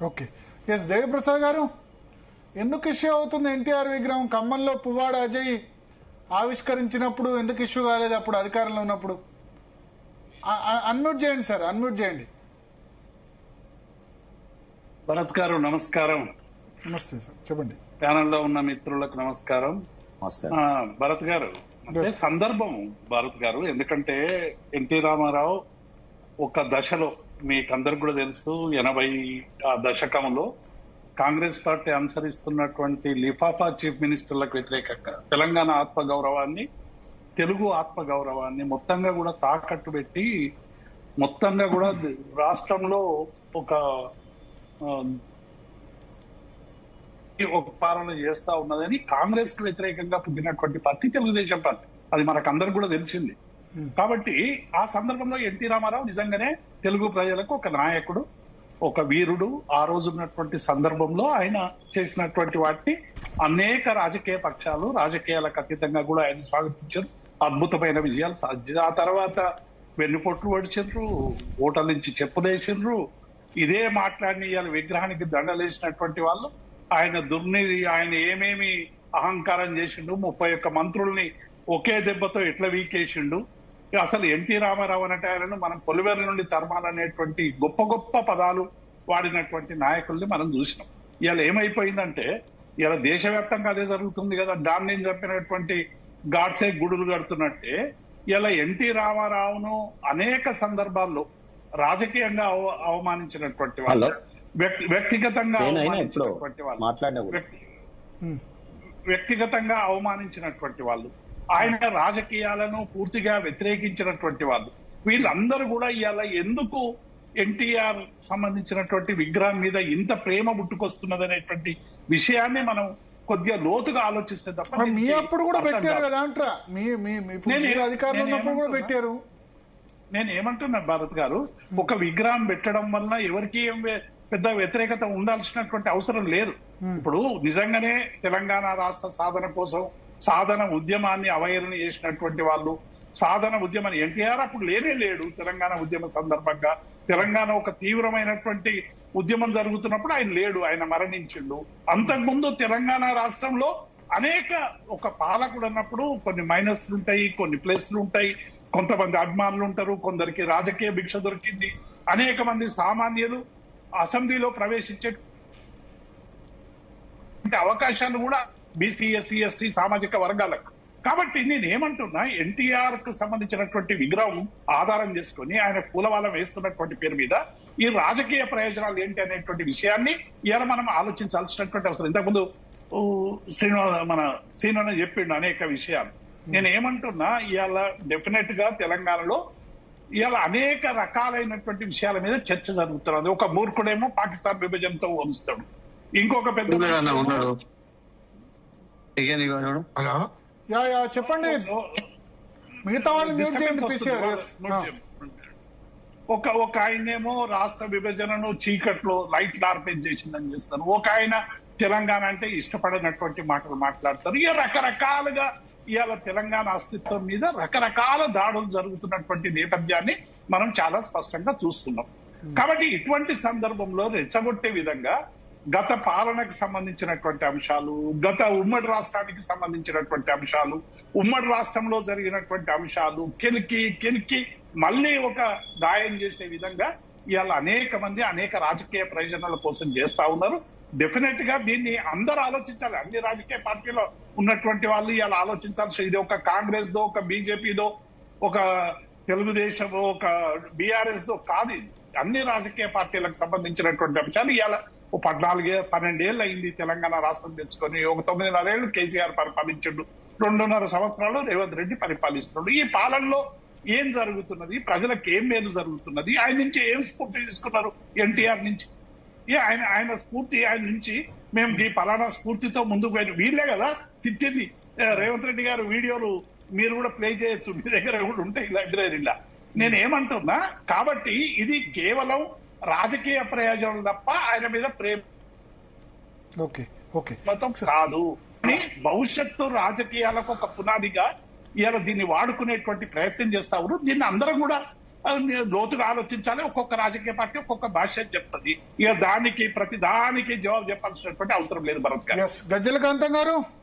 Okay. Yes Devi Prasad గారు, ఎందుకు issue అవుతుంది ఎన్టీఆర్ విగ్రహం? ఖమ్మంలో పువ్వాడ అజయ్ ఆవిష్కరించినప్పుడు ఎందుకు ఇష్యూ కాలేదు అప్పుడు అధికారంలో ఉన్నప్పుడు? అన్మ్యూట్ చేయండి సార్, అన్మ్యూట్ చేయండి. భరత్ గారు నమస్కారం. నమస్తే సార్, చెప్పండి. ప్యానెల్లో ఉన్న మిత్రులకు నమస్కారం. భరత్ గారు, అంటే సందర్భం భరత్ గారు, ఎందుకంటే ఎన్టీ రామారావు ఒక దశలో మీకందరికి కూడా తెలుసు 80 ఆ దశకంలో కాంగ్రెస్ పార్టీ అనుసరిస్తున్నటువంటి లిఫాఫా చీఫ్ మినిస్టర్లకు వ్యతిరేకంగా తెలంగాణ ఆత్మగౌరవాన్ని, తెలుగు ఆత్మగౌరవాన్ని మొత్తంగా కూడా తాకట్టు పెట్టి మొత్తంగా కూడా రాష్ట్రంలో ఒక పాలన చేస్తా ఉన్నదని కాంగ్రెస్ కు వ్యతిరేకంగా పుట్టినటువంటి పార్టీ తెలుగుదేశం పార్టీ. అది మనకందరికి కూడా తెలిసింది. కాబట్టి ఆ సందర్భంలో ఎన్టీ రామారావు నిజంగానే తెలుగు ప్రజలకు ఒక నాయకుడు, ఒక వీరుడు. ఆ రోజు ఉన్నటువంటి సందర్భంలో ఆయన చేసినటువంటి వాటిని అనేక రాజకీయ పక్షాలు రాజకీయాలకు అతీతంగా కూడా ఆయన స్వాగతించారు. అద్భుతమైన విజయాలు సాధించారు. ఆ తర్వాత వెన్నుపోట్లు పడిచిండ్రు, ఓటల నుంచి చెప్పులేసిండ్రు. ఇదే మాట్లాడిన ఇవాళ విగ్రహానికి దండలేసినటువంటి వాళ్ళు ఆయన దుర్నీతి, ఆయన ఏమేమి అహంకారం చేసిండు, 31 మంత్రుల్ని ఒకే దెబ్బతో ఎట్లా వీకేసిండు. అసలు ఎన్టీ రామారావు అంటే ఆయనను మనం పొలివేరు నుండి తరమాలనేటువంటి గొప్ప గొప్ప పదాలు వాడినటువంటి నాయకుల్ని మనం చూసినాం. ఇవాళ ఏమైపోయిందంటే ఇవాళ దేశవ్యాప్తంగా అదే జరుగుతుంది కదా. దాన్ని చంపినటువంటి గాడ్సే గుడులు కడుతున్నట్టే ఇలా ఎన్టీ రామారావును అనేక సందర్భాల్లో రాజకీయంగా అవమానించినటువంటి వాళ్ళు, వ్యక్తిగతంగా అవమానించినటువంటి వాళ్ళు, ఆయన రాజకీయాలను పూర్తిగా వ్యతిరేకించినటువంటి వాళ్ళు, వీళ్ళందరూ కూడా ఇవాళ ఎందుకు ఎన్టీఆర్ సంబంధించినటువంటి విగ్రహం మీద ఇంత ప్రేమ పుట్టుకొస్తున్నది అనేటువంటి విషయాన్ని మనం కొద్దిగా లోతుగా ఆలోచిస్తే తప్ప. మీ అప్పుడు కూడా పెట్టారు కదా అంటారా? అధికారులు ఉన్నప్పుడు కూడా పెట్టారు. నేను ఏమంటున్నా భారత్ గారు, ఒక విగ్రహం పెట్టడం వల్ల ఎవరికి ఏం పెద్ద వ్యతిరేకత ఉండాల్సినటువంటి అవసరం లేదు. ఇప్పుడు నిజంగానే తెలంగాణ రాష్ట్ర సాధన కోసం సాధన ఉద్యమాన్ని అవహేళన చేసినటువంటి వాళ్ళు, సాధన ఉద్యమాన్ని ఎన్టీఆర్ అప్పుడు లేడు. తెలంగాణ ఉద్యమ సందర్భంగా తెలంగాణ ఒక తీవ్రమైనటువంటి ఉద్యమం జరుగుతున్నప్పుడు ఆయన లేడు, ఆయన మరణించిండు. అంతకుముందు తెలంగాణ రాష్ట్రంలో అనేక ఒక పాలకుడు అన్నప్పుడు కొన్ని మైనస్లు ఉంటాయి, కొన్ని ప్లస్లు ఉంటాయి, కొంతమంది అభిమానులు ఉంటారు, కొందరికి రాజకీయ భిక్ష దొరికింది, అనేక మంది సామాన్యులు అసెంబ్లీలో ప్రవేశించే అవకాశాలు కూడా బీసీ, ఎస్సీ, ఎస్టీ సామాజిక వర్గాలకు. కాబట్టి నేను ఏమంటున్నా, ఎన్టీఆర్ కు సంబంధించినటువంటి విగ్రహం ఆధారం చేసుకుని ఆయన పూలవాలం వేస్తున్నటువంటి పేరు మీద ఈ రాజకీయ ప్రయోజనాలు ఏంటి అనేటువంటి విషయాన్ని ఇవాళ మనం ఆలోచించాల్సినటువంటి అవసరం. ఇంతకుముందు శ్రీను చెప్పిండు అనేక విషయాలు. నేను ఏమంటున్నా, ఇవాళ డెఫినెట్ గా తెలంగాణలో ఇవాళ అనేక రకాలైనటువంటి విషయాల మీద చర్చ జరుగుతున్నది. ఒక మూర్ఖుడేమో పాకిస్తాన్ విభజనతో పోలుస్తాడు, ఇంకొక పెద్ద చెప్పండి, మిగతా ఒక ఆయనేమో రాష్ట్ర విభజనను చీకట్లో లైట్లు ఆర్పేజ్ చేసిందని చేస్తారు, ఒక ఆయన తెలంగాణ అంటే ఇష్టపడినటువంటి మాటలు మాట్లాడతారు. ఇక రకరకాలుగా ఇవాళ తెలంగాణ అస్తిత్వం మీద రకరకాల దాడులు జరుగుతున్నటువంటి నేపథ్యాన్ని మనం చాలా స్పష్టంగా చూస్తున్నాం. కాబట్టి ఇటువంటి సందర్భంలో రెచ్చగొట్టే విధంగా గత పాలనకు సంబంధించినటువంటి అంశాలు, గత ఉమ్మడి రాష్ట్రానికి సంబంధించినటువంటి అంశాలు, ఉమ్మడి రాష్ట్రంలో జరిగినటువంటి అంశాలు కెలికి మళ్ళీ ఒక గాయం చేసే విధంగా ఇవాళ అనేక మంది అనేక రాజకీయ ప్రయోజనాల కోసం చేస్తా ఉన్నారు. డెఫినెట్ గా దీన్ని అందరూ ఆలోచించాలి. అన్ని రాజకీయ పార్టీలో ఉన్నటువంటి వాళ్ళు ఇవాళ ఆలోచించాల్సి, ఇది ఒక కాంగ్రెస్ దో, ఒక బీజేపీదో, ఒక తెలుగుదేశం, ఒక బీఆర్ఎస్ దో కాదు. ఇది అన్ని రాజకీయ పార్టీలకు సంబంధించినటువంటి అంశాలు. ఇవాళ 12 ఏళ్ళు అయింది తెలంగాణ రాష్ట్రం తెచ్చుకొని. ఒక 9.5 ఏళ్ళు కేసీఆర్ పరిపాలించండు, 2.5 సంవత్సరాలు రేవంత్ రెడ్డి పరిపాలిస్తున్నాడు. ఈ పాలనలో ఏం జరుగుతున్నది, ప్రజలకు ఏం మేలు జరుగుతున్నది, ఆయన నుంచి ఏం స్ఫూర్తి తీసుకున్నారు ఎన్టీఆర్ నుంచి? ఆయన స్ఫూర్తి, ఆయన నుంచి మేము ఈ పలానా స్ఫూర్తితో ముందుకు పోయిన వీళ్ళే కదా తిట్టింది. రేవంత్ రెడ్డి గారు వీడియోలు మీరు కూడా ప్లే చేయొచ్చు, మీ దగ్గర కూడా ఉంటాయి లైబ్రరీలా. నేను ఏమంటున్నా, కాబట్టి ఇది కేవలం రాజకీయ ప్రయోజనాలు తప్ప ఆయన మీద ప్రేమ కాదు. భవిష్యత్తు రాజకీయాలకు ఒక పునాదిగా ఇవాళ దీన్ని వాడుకునేటువంటి ప్రయత్నం చేస్తా ఉన్నారు. దీన్ని అందరం కూడా లోతుగా ఆలోచించాలి. ఒక్కొక్క రాజకీయ పార్టీ ఒక్కొక్క భాష చెప్తుంది. ఇక ప్రతి దానికి జవాబు చెప్పాల్సినటువంటి అవసరం లేదు భరత్ గారు. గజ్జల కాంతం గారు.